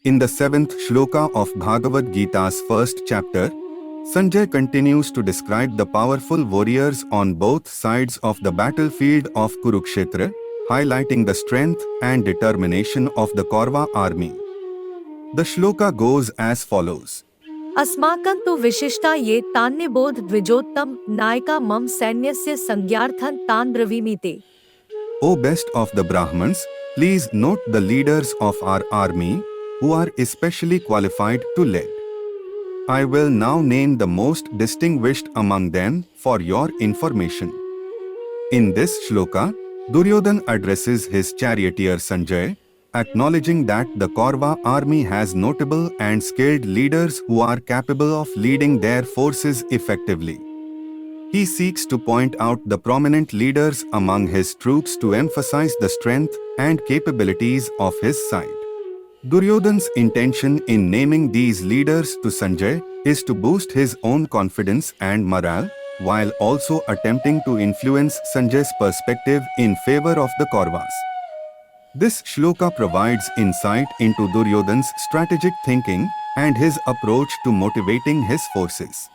In the 7th shloka of Bhagavad Gita's first chapter, Sanjay continues to describe the powerful warriors on both sides of the battlefield of Kurukshetra, highlighting the strength and determination of the Kaurava army. The shloka goes as follows. अस्माकं तु विशिष्टा ये तान्यबोध द्विजोत्तम नायका मम सैन्यस्य संज्ञार्थं तान् ब्रवीमि ते. O best of the Brahmins, please note the leaders of our army, who are especially qualified to lead. I will now name the most distinguished among them for your information. In this shloka, Duryodhana addresses his charioteer Sanjay, acknowledging that the Kaurava army has notable and skilled leaders who are capable of leading their forces effectively. He seeks to point out the prominent leaders among his troops to emphasize the strength and capabilities of his side. Duryodhana's intention in naming these leaders to Sanjay is to boost his own confidence and morale, while also attempting to influence Sanjay's perspective in favor of the Kauravas. This shloka provides insight into Duryodhana's strategic thinking and his approach to motivating his forces.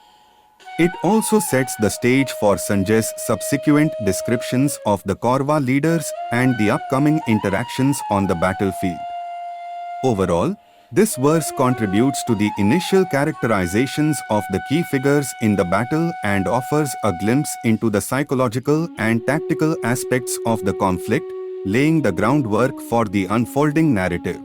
It also sets the stage for Sanjay's subsequent descriptions of the Kaurava leaders and the upcoming interactions on the battlefield. Overall, this verse contributes to the initial characterizations of the key figures in the battle and offers a glimpse into the psychological and tactical aspects of the conflict, laying the groundwork for the unfolding narrative.